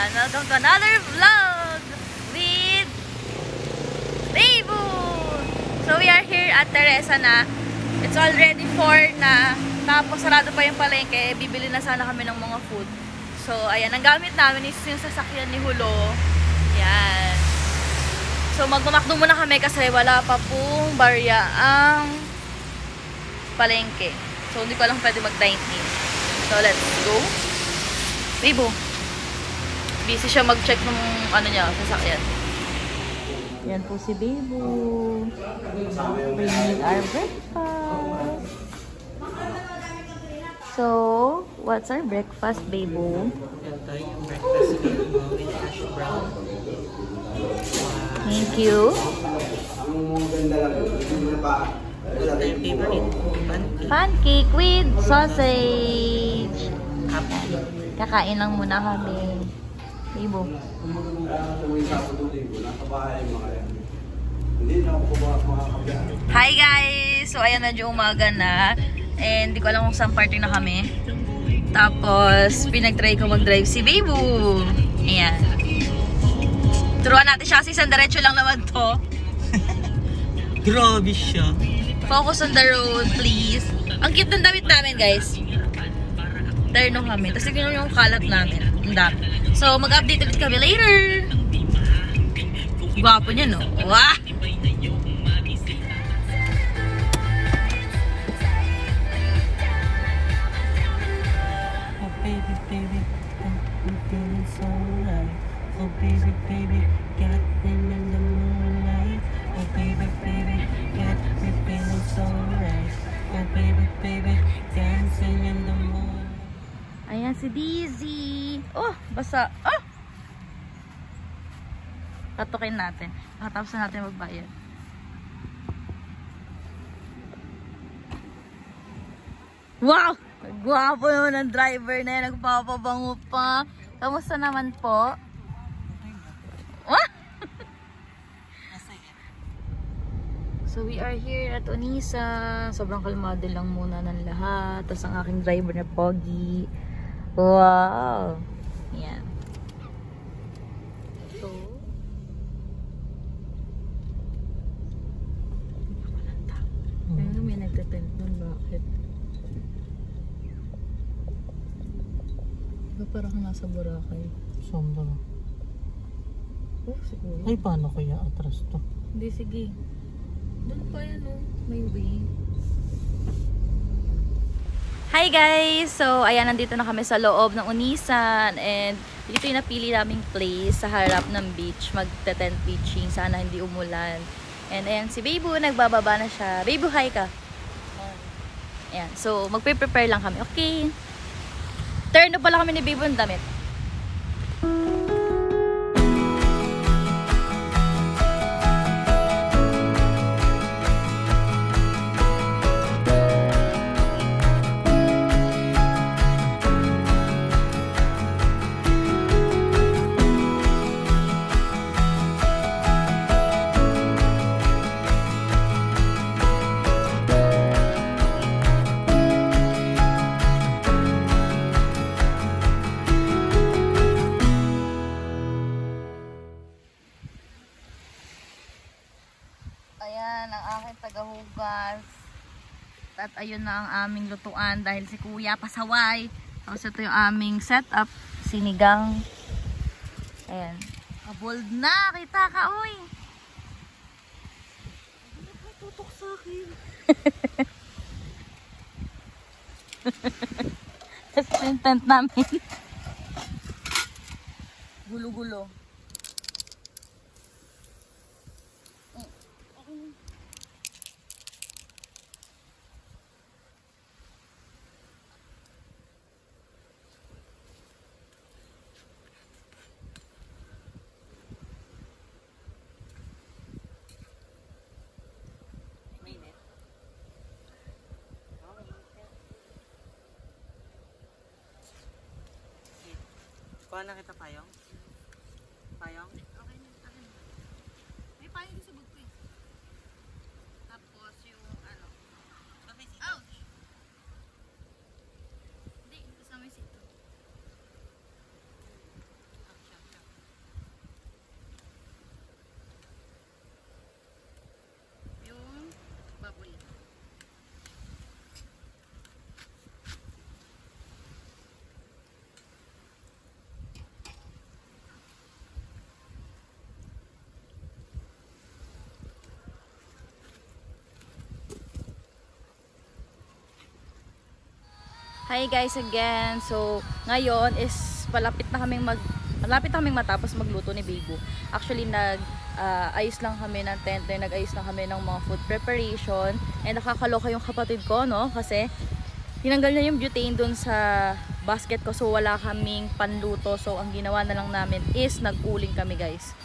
Ayan, welcome to another vlog with Beibu! So we are here at Teresa na. It's already 4 na. Tapos sarado pa yung palengke. Bibili na sana kami ng mga food. So ayan, ang gamit namin is yung sasakyan ni Hulo. Ayan. So magmamakdo muna kami kasi wala pa pong barya ang palengke. So hindi ko lang pwede mag-dine in. So let's go. Beibu. Busy siya mag-check ng ano niya, sasakyan. Yan po si Beibu. Bringing our breakfast. So, what's our breakfast, Beibu? Thank you. Pancake with sausage. Kakain lang muna kami. Beibu. Hi guys! So ayan, medyo umaga na. And di ko alam kung saan party na kami. Tapos pinag-try ko mag-drive si Beibu. Ayan. Turuan natin siya kasi isang diretso lang naman to. Grabe siya. Focus on the road, please. Ang cute ng damit namin, guys. Terno kami. Tapos tignan yung kalat namin. Ang dami. So, mag-update ulit kami later. Gwapo niya, no? Wah! Oh baby, baby, I'm feeling so right. Oh baby, baby, got me in the moonlight. Oh baby, baby, got me feeling so right. Oh baby, baby, dancing in the moonlight. Ayan si Dizzy. Oh, basa. Oh! Tatukin natin. Nakatapos na natin magbayad. Wow! Gwapo naman ang driver na yan. Nagpapabango pa. Kamusta naman po? Ah! So we are here at Onisa. Sobrang kalmado lang muna ng lahat. Tapos ang aking driver na Pogi. Wow! Yan. So, ayun, may nagtatent nun. Bakit? Parang nasa Boracay. Sombra. Oh, siguro. Ay, paano kaya atras to? Hindi, sige. Doon pa yan, oh. May way. Hi guys! So, ayan, nandito na kami sa loob ng Onisan. And dito yung napili naming place sa harap ng beach. Magte-tent beaching. Sana hindi umulan. And ayan, si Beibu, nagbababa na siya. Beibu, hi ka! Ayan, so magpe-prepare lang kami. Okay. Turn pala kami ni Beibu ng damit. Ayan, ang aking tagahugas. At ayun na ang aming lutuan dahil si Kuya pasaway. Tapos ito yung aming setup. Sinigang. Ayan. Abold na! Kita ka, uy! Ano ba tutok sa akin? Tapos yung tent namin. Gulo-gulo. Paano kita payong? Payong? Okay, may payong din sa bag ko eh. Tapos yung ano. Oh! Hindi, kasama yung sito. Hi guys again. So, ngayon is malapit na kaming matapos magluto ni Bibo. Actually, ayos lang kami ng tent, nag-ayos lang kami ng mga food preparation. And nakakaloka yung kapatid ko, no? Kasi tinanggal na yung butane dun sa basket ko, so wala kaming panluto. So, ang ginawa na lang namin is nag-uling kami, guys.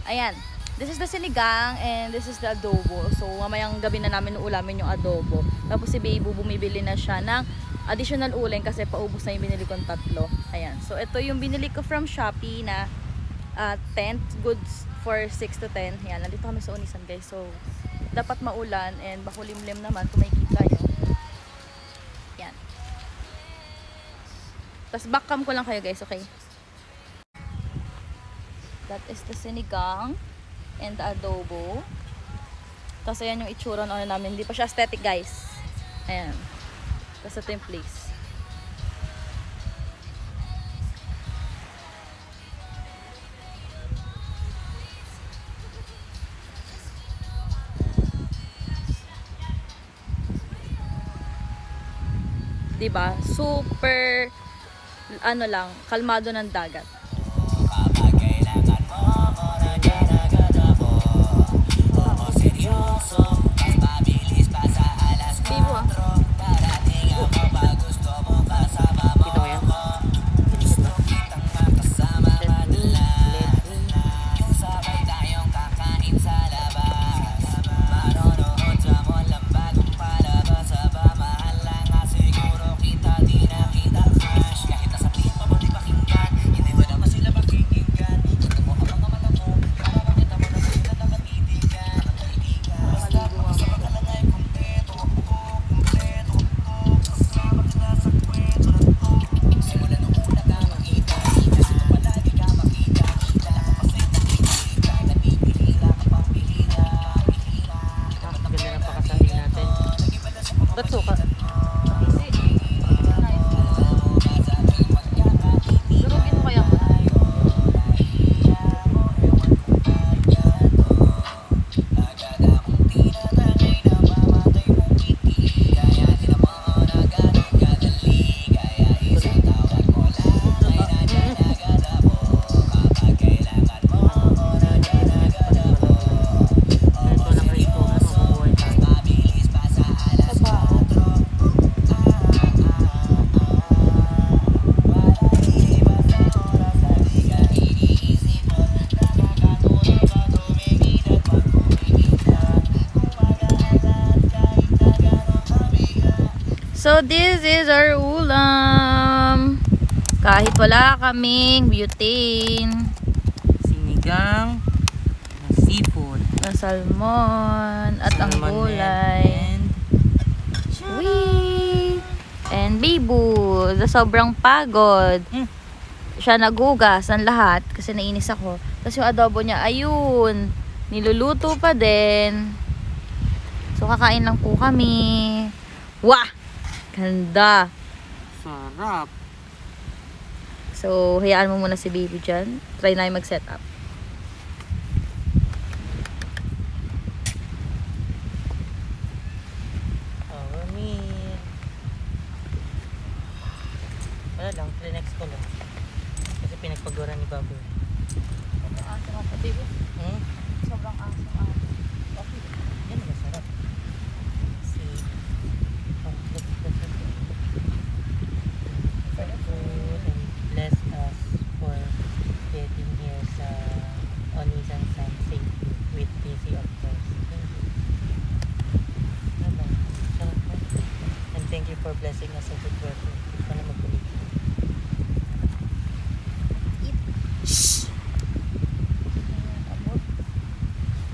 Ayan. This is the sinigang and this is the adobo. So, mamayang gabi na namin ulamin yung adobo. Tapos si Bibo bumibili na siya ng additional uling kasi paubos na yung binili kong 3. Ayan. So, ito yung binili ko from Shopee na tent goods for 6 to 10. Ayan. Nandito kami sa Unisan, guys. So, dapat maulan and bakulimlim naman kung may kita nyo. Ayan. Tapos backcam ko lang kayo, guys. Okay? That is the sinigang and the adobo. Tapos ayan yung itsura na namin. Hindi pa siya aesthetic, guys. Ayan. Tapos ito yung place. Diba? Super ano lang, kalmado ng dagat. So, this is our ulam. Kahit wala kaming butane. Sinigang na seafood. Na salmon. At ang gulay. And Bibo. Sobrang pagod. Siya nagugas ang lahat. Kasi nainis ako. Tapos yung adobo niya, ayun. Niluluto pa din. So, kakain lang po kami. Wah! Ganda. Sarap. So, hayaan mo muna si Bibo dyan. Try na yung mag-set up. Wala lang, next ko lang. Kasi pinagpagura ni Baboy. Sobrang aso nga pa, Bibo. Sobrang aso nga. Okay. Yan, masarap. Kasi, bless us for getting here sa Onisan San safely with PC of course. Sarap po. And thank you for blessing us sa good weather. Sana magpulit. Shhh!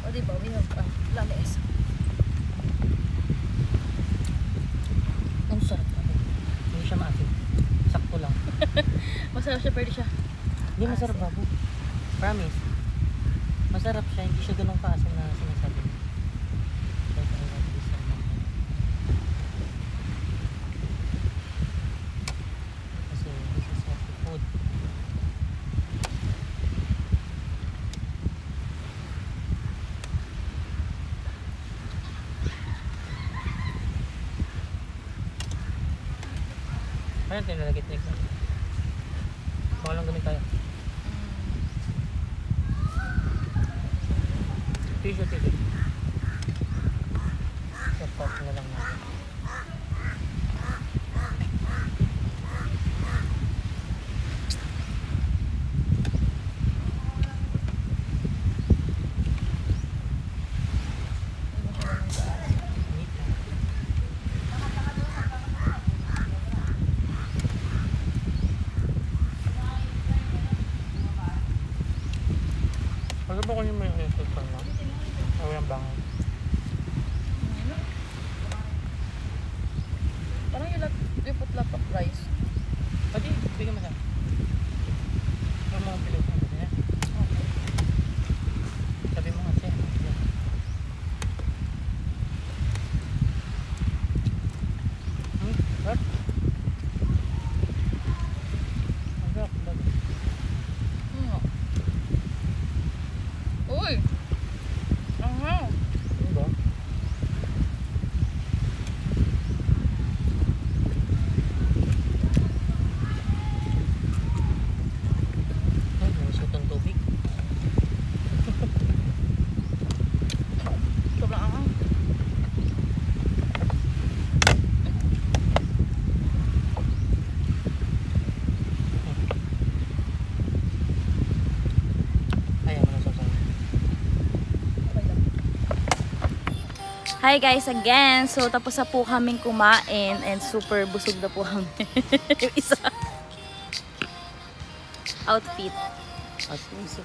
O diba, we have lames. Ang sarap. Hindi siya maasin. Sakto lang. Masarap siya, pwede siya. Hindi masarap, Babo. Promise. Masarap siya, hindi siya ganun kaasim na sinasabi. Kasi this is healthy food. Ayan, tinalagit-nig na. Baka lang ganun tayo. Tissue. Support na lang natin. Pagka ba ko yung may support mo? O yung bango? Parang yung putlapak rice. Pati, bigyan mo sa. Yung mga pilos mo ba niya? Sabi mo kasi. What? Ang sarap ba? Uy! Aha! Ano ba? Ay, nalusot ang tubig. Sobrang anghang. Ayaw mo na sasabi. Hi guys again! So tapos na po kaming kumain and super busog na po kami. Yung isa. Outfit. At least,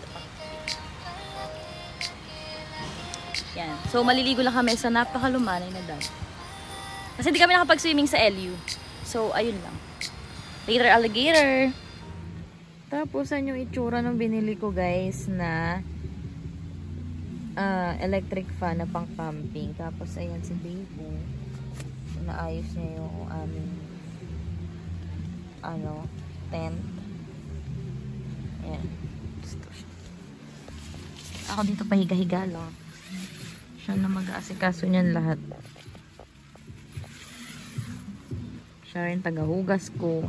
Yan. So maliligo lang kami sa napakalumanay na dam. Kasi hindi kami nakapag-swimming sa LU. So ayun lang. Later alligator. Tapos yan yung itsura ng binili ko guys na electric fan na pang camping. Tapos ayan si Bebo. Naayos niya yung aming tent. Ayan. Ako dito pahiga-higa lang. Siya na mag-aasikaso niyan lahat. Siya rin tagahugas ko.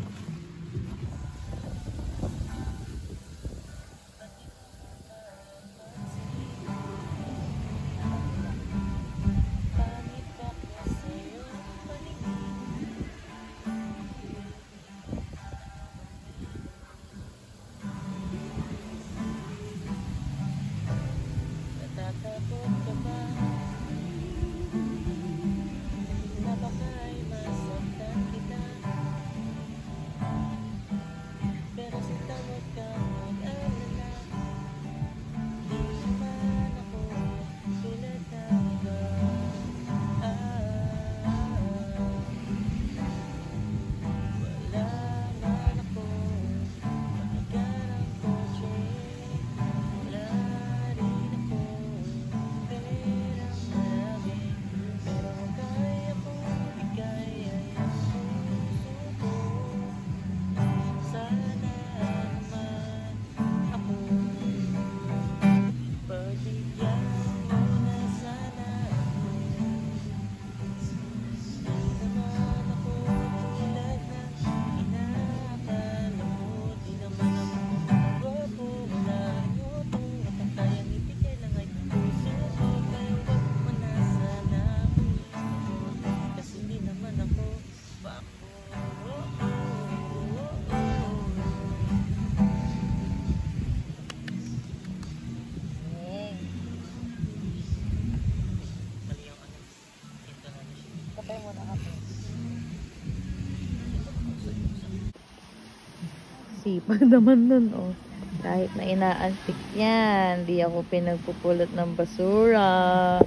Sipag naman nun, oh. Kahit na inaantik yan, di ako pinagpupulot ng basura.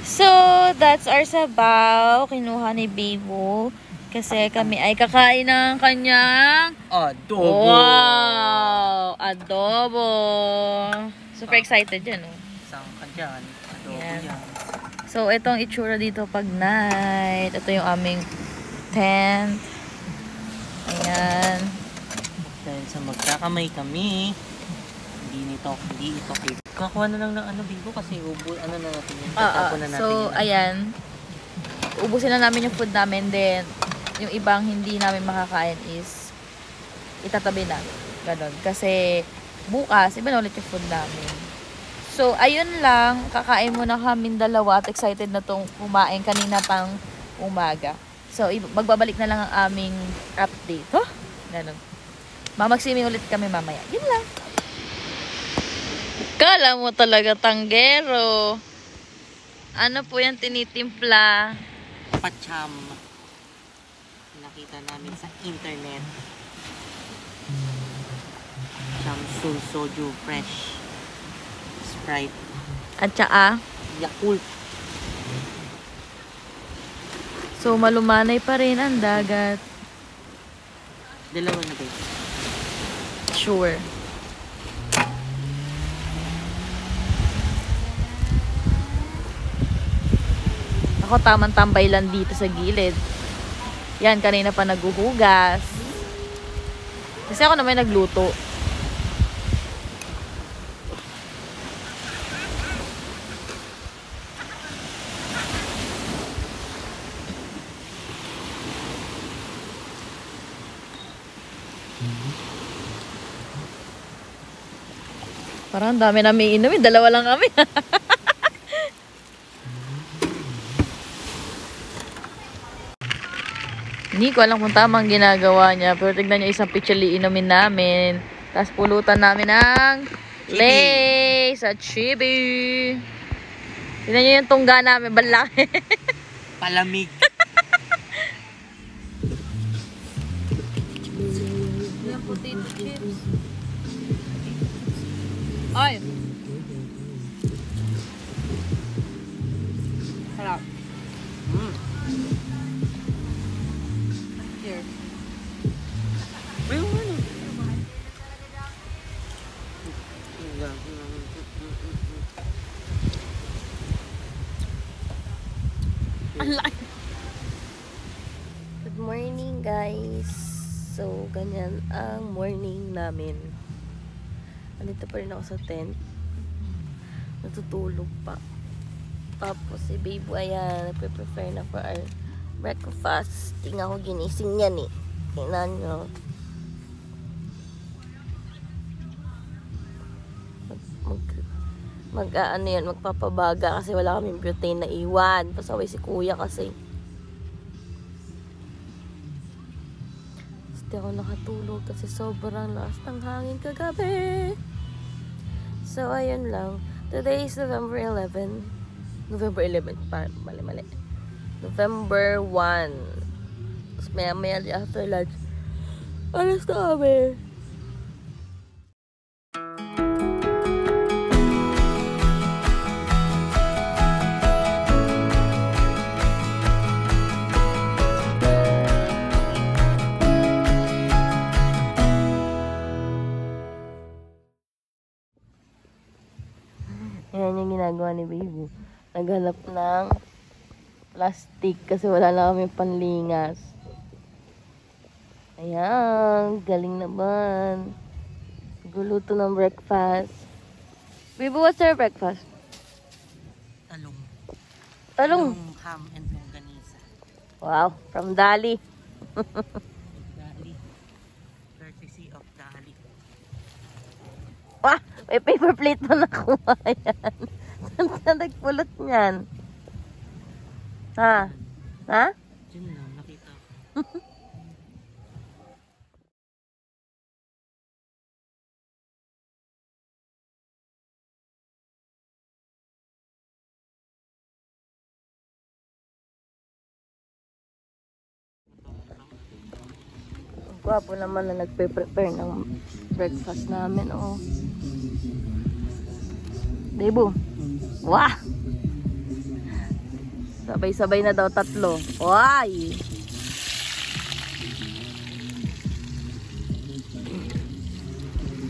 So, that's our sabaw. Kinuha ni Bebo. Kasi kami ay kakain ng kanyang adobo! Wow! Adobo! Super excited yan, oh. Saan ka dyan? Adobo Yan. yan. So, itong itsura dito pag night. Ito yung aming tent. Ayan. Dahil sa magkakamay kami, hindi ito cake. Kakuha na lang ng Bibo kasi ano na natin yun. Tatapon na natin So, yun. ayan. ubusin na namin yung food namin. Then, yung ibang hindi namin makakain is itatabi na. Ganon. Kasi, bukas, iba na ulit yung food namin. So, ayun lang. Kakain muna kami dalawa at excited na tong kumain kanina pang umaga. So, magbabalik na lang ang aming update. Oh, ganon. Mamagsimi ulit kami mamaya. Yun lang. Kala mo talaga tanggero. Ano po yan tinitimpla? Pacham. Nakita namin sa internet. Chamsun Soju Fresh. Sprite. At saka, Yakult. so malumanay pa rin ang dagat. Dalawa na guys. Sure. Ako tamang tambay lang dito sa gilid. Yan, kanina pa naghuhugas. Kasi ako naman nagluto. Parang dami namin inumin. Dalawa lang kami. Hindi ko alam kung tamang ginagawa niya. Pero tignan niyo isang pichali inumin namin. Tapos pulutan namin ng Lays at Chibi. Tignan niyo yung tungga namin. Balaki. Palamig. Yung potato chips. Ay! Sarap. Here. Ayun ano. Good morning guys. So, ganyan ang morning namin. Andito pa rin ako sa tent. Natutulog pa. Tapos si Baby ayan, nagpe-prepare na for our breakfast. Tingnan ko ginising yan eh. Tingnan nyo. Ano yan, magpapabaga kasi wala kaming butane na iwan. Pasaway si kuya kasi. Hindi ako nakatulog kasi sobrang lakas ng hangin kagabi. So, ayun lang. Today is November 11. November 11 pa. Mali. November 1. Tapos maya after lunch. Alas na kami. Ayan yung ginagawa ni Baby. Naghanap ng plastic kasi wala na kami panlingas. Ayan, galing naman. Guluto ng breakfast. Baby, what's your breakfast? Talong. Talong. Ham and longganisa. Wow, from Dali. Dali. Courtesy of Dali. Wah, may paper plate pa nakuha yan. Saan ka nagpulot niyan? Ha? Ha? Diyan lang, nakita ko. Gwapo naman na nagpe-prepare ng breakfast namin, oh. Debo. Wah! Sabay-sabay na daw tatlo. Why?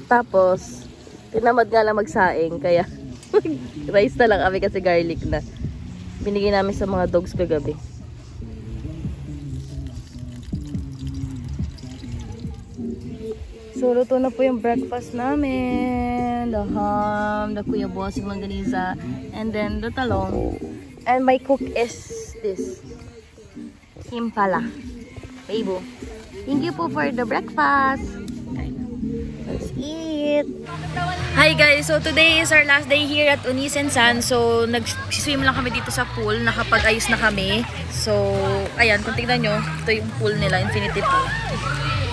Tapos, tinamad nga lang magsaing, kaya rice na lang kami kasi garlic na. Binigay namin sa mga dogs kagabi. So, luto na po yung breakfast namin. The ham, the kuya boss, yung longganisa, and then the talong. And my cook is this. Him pala. Baby. Thank you po for the breakfast. Let's eat. Hi guys, so today is our last day here at Unisen San. So nag-swim lang kami dito sa pool, nakapag-ayos na kami. So ayan, kung tignan nyo, ito yung pool nila, infinity pool.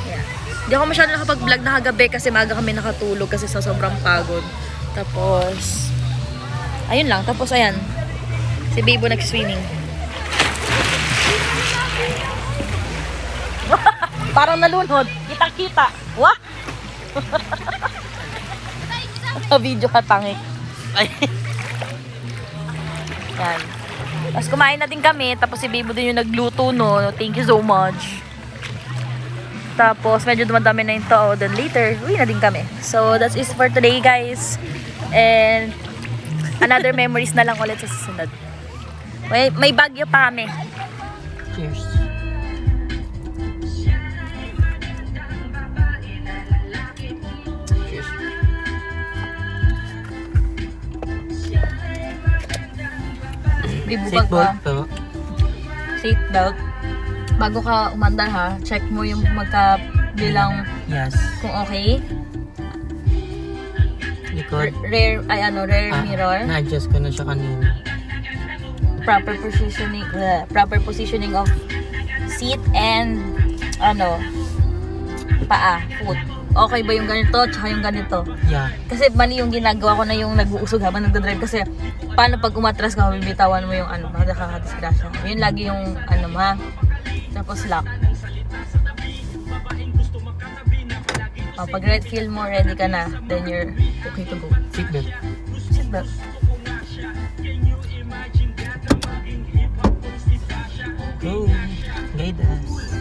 Ayan. Hindi ako masyado nakapag-vlog na kagabi kasi maaga kami nakatulog kasi sa sobrang pagod. Tapos ayun lang, tapos ayan, si Bibo nag-swimming. Parang nalunod, kitang-kita. Wah! Video ka tangik. Yan. Tapos kumain na din kami. Tapos si Bibo din yung nagluto, no. Thank you so much. Tapos medyo dumadami na yung tao. Then later, uwi na din kami. So that's it for today, guys. And another memories na lang ulit sa susunod. May bagyo pa kami. Cheers. Seatbelt to. Seatbelt. Bago ka umandar ha, check mo yung magkabilang. Yes. Kung okay. Likod. Rear mirror. Na-adjust ko na siya kanina. Proper positioning of seat and paa, foot. Okay ba yung ganito tsaka yung ganito? Yeah. Kasi mali yung ginagawa ko na yung nag-uusog habang nagdadrive kasi paano pag umatras ka, bibitawan mo yung makakadisgrasya. Yun lagi yung tapos lock. Pag red feel mo, ready ka na, then you're okay to go. Seatbelt. Seatbelt. Go. Guide us.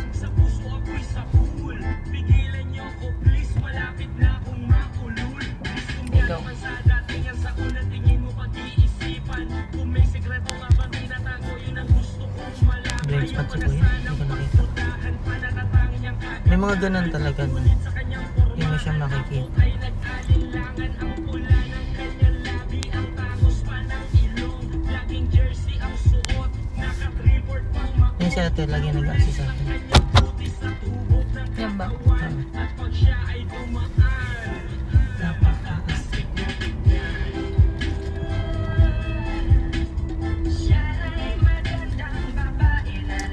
Go. Blind spot si Kuya. Hindi ko nakita. May mga ganun talaga na. Hindi mo siya makikita. Yung si ate lagi nag-assist sa akin. Yan ba?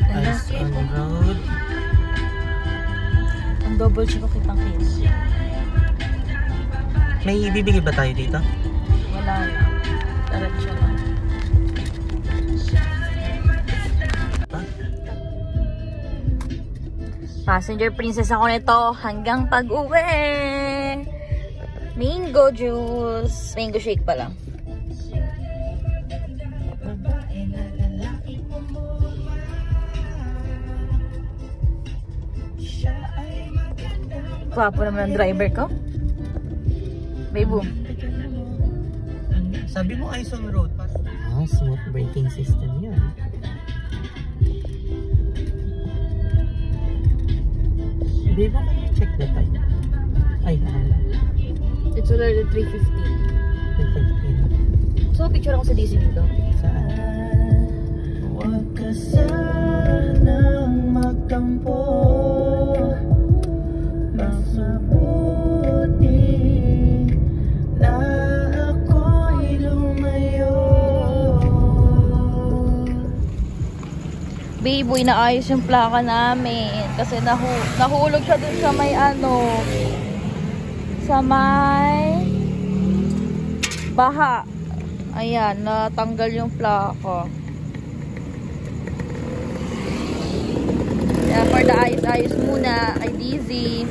Eyes on the road. Ang double check ko kitang-kita. May ibibigay ba tayo dito? Wala na. Diretso lang. Passenger princess ako nito hanggang pag-uwi. Mango juice. Mango shake pa lang. Gwapo naman ang driver ko. Baby. Sabi mo eyes on road. Smooth braking system yun. Baby, can you check the time? Ay, It's already 3:15. 3:15. So, picture ako sa DC dito. Saan? Huwag ka sanang magtampo. Masabuti na ako'y lumayo. Baby, naayos yung plaka namin. Kasi nahulog siya dun sa may sa may baha. Ayan, natanggal yung plaka. Kaya for the ayos-ayos muna, ay Dizzy.